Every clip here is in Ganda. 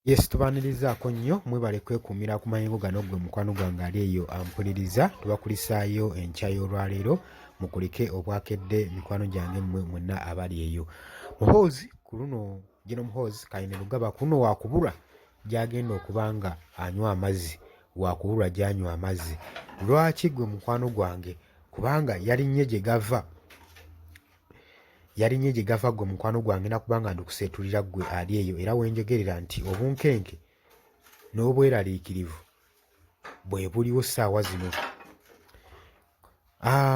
Yes, tubanirizaako nnyo mwebale kwekuumira ku mayengo gano gwe mukwano gwange ali eyo ampuliriza. Tubakulisaayo enkya y'olwaleero mukulike obwakedde mikwano gyange mmwe mwenna abali eyo. Muhoozi ku luno Gino Muhoozi Kayine Lugaba ku luno waakubulwa gy'agenda okuba nga anywa amazzi, waakubulwa gy'anywa amazzi. Lwaki gwe mukwano gwange? Kubanga yalinnye gye gava gwe mukwano gwange nakubanga ndikuseetulira ggwe ali eyo, era wenjogerera nti obunkenke n'obweraliikirivu bwe buliwo ssaawa zino.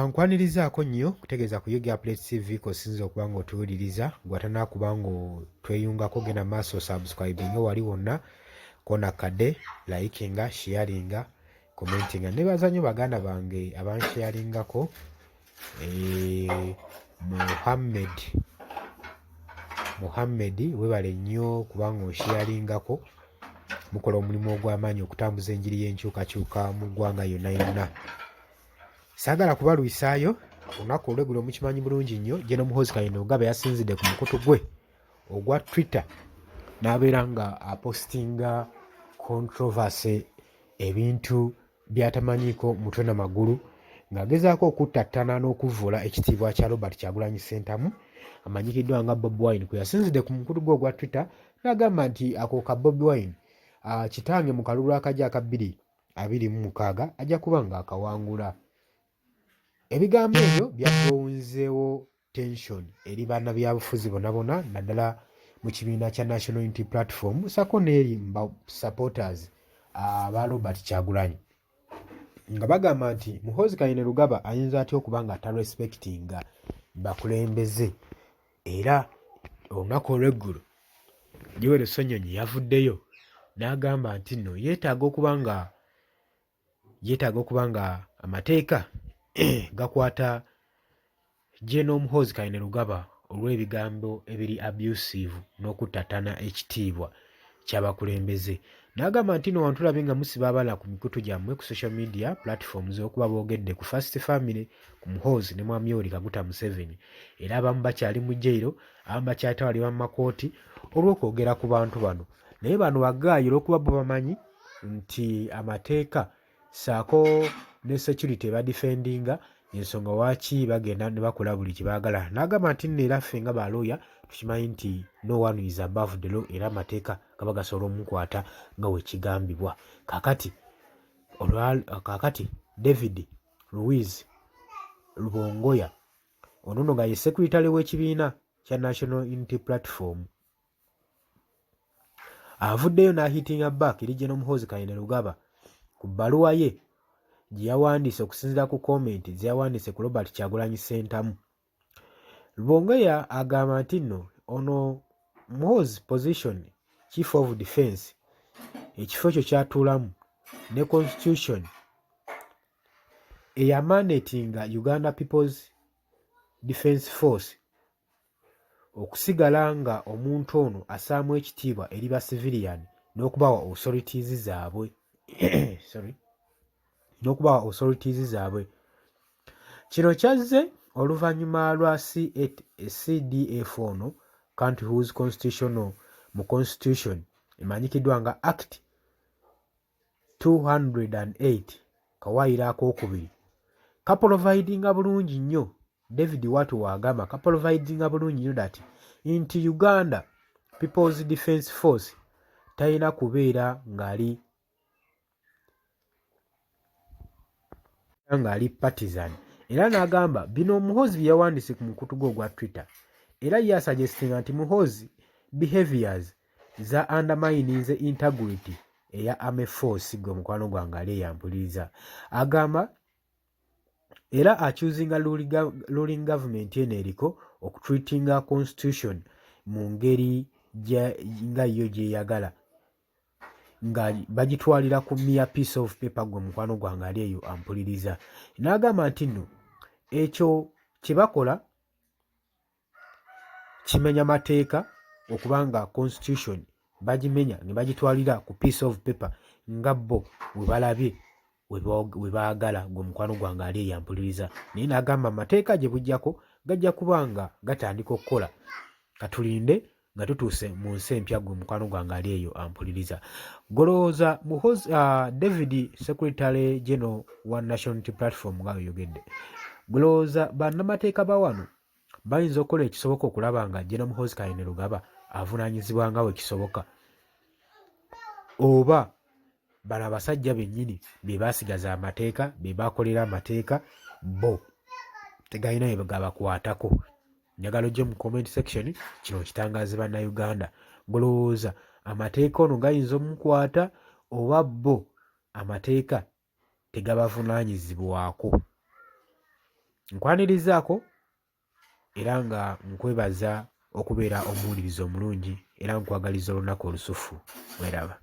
Nkwanirizaako nnyo kutegeeza ku Yugi Updates TV kosinza okuba nga otuwuliriza, gwatana kuba nga tweyungako genda maaso subscribinga wali wonna kona kadde likinga sharinga commentinga. Nebaza nnyo baganda bange abansharingako Muhammed webale nnyo kubanga onsharingako, mukola omulimu ogw'amaanyi okutambuza enjiri y'enkyukakyuka mu ggwanga yonna yonna. Saagala kubalwisaayo, olunaku olweggulo mukimanyi bulungi nnyo Gino Muhoozi Kayine Lugaba yasinzidde ku mukutu gwe ogwa Twitter n'abeera nga apostinga controversy, ebintu by'atamanyiiko mutwe na magulu, ng'agezaako okuttattana n'okuvvoola ekitiibwa kya Robert Kyagulanyi Ssentamu amanyikiddwa nga Bobi Wine, kwe yasinzidde ku mukutu gwe ogwa Twitter n'agamba nti ako ka Bobi Wine kitange mu kalulu akajja aka 2026 ajja kuba ng'akawangula. Ebigambo ebyo byatowunzeewo tension eri bannabyabufuzi bonna naddala mu kibiina kya National Unity Platform sako n'eri supporters aba Robert Kyagulanyi, nga bagamba nti Muhoozi Kayine Lugaba ayinza atya okuba nga atarespectinga bakulembeze. Era olunaku olw'eggulu Joel Sonyonyi yavuddeyo n'agamba nti nno yeetaaga okuba nga amateeka gakwata Gino Muhoozi Kayine Lugaba olw'ebigambo ebiri abusive n'okuttatana ekitiibwa ky'abakulembeze. N'agamba nti no wantulabe nga musiba abala ku mikutu gyammwe ku social media platforms okuba boogedde ku First Family, ku Muhoozi ne Mwami Yoweri Kaguta Museveni, era abamu bakyali mu jjairo, abamu bakyatwalibwa mu makooti olw'okwogera ku bantu bano. Naye bano bagaayi olw'okuba bo bamanyi nti amateeka saako ne security badifendinga, ensonga waaki bagenda ne bakola buli kye baagala. N'agamba nti nno era ffe nga balooya tukimanyi nti no one is above the law, era amateeka gaba gasobola omukwata nga bwe kigambibwa. Kaakati David Louise Lubongoya ono nno nga ye sekuritale w'ekibiina kya National Unity Platform avuddeyo n'ahitinga back eri Gino Muhoozi Kayine Lugaba ku bbaluwa ye gye yawandiise okusinziira ku komenti ze yawandiise ku Robert Kyagulanyi Ssentamu. Lubongoya agamba nti nno ono Muhoozi position Chief of Defence, ekifo ekyo kyatuulamu ne constitution eyamandatinga Uganda People's Defence Force okusigala nga omuntu ono assaamu ekitiibwa eri ba civilian n'okubawa authorities zaabwe. Kino kyazze oluvannyuma lwa CDF ono countryhood constitutional mu constitution emanyikiddwa nga Act 208 kawaayiro ak'okubiri kaprovidinga bulungi nnyo, David Watu wagamba kaprovidinga bulungi nnyo that nti Uganda People's Defence Force talina kubeera ng'ali partisan. Era n'agamba bino Muhoozi bye yawandiise ku mukutu gwe ogwa Twitter, era ye asuggestinga nti Muhoozi behaviors za undermininze integrity eya Army Force gwe mukwano gwange ali eyampuliriza. Agamba era achuzinga ruling government eno eriko okutreatinga constitution mu ngeri nga yo gyeyagala, nga bagitwalira ku mere piece of paper gwe mukwano gwange ali eyo ampuliriza. N'agamba nti nno ekyo kye bakola kimenya mateeka okubanga constitution bagimenya ne bagitwalira ku piece of paper nga bo we balabye we baagala gwe mukwano gwange ali eyampuliriza. Naye n'agamba amateeka gye bujjako gajja kubanga gatandika okukola, katulinde nga tutuuse mu nsi empya gwe mukwano gwange ali eyo ampuliriza. Golowooza David Secretary General wa National Unity Platform nga yogedde, golowooza bannamateeka ba wano bayinza okukola ekisoboka okulaba nga General Muhoozi Kainerugaba avunaanyizibwa nga bwe kisoboka, oba bano abasajja bennyini be baasigaza amateeka, be bakolera amateeka, bo tegalina bye gabakwatako? Njagala ojje mu comment section kino kitangaaze bannayuganda. Golowooza amateeka ono gayinza omukwata oba bo amateeka tegabavunaanyizibwako? Nkwanirizaako era nga nkwebaza okubeera omuwuliriza omulungi era nkwagaliza olunaku olusufu. Weraba.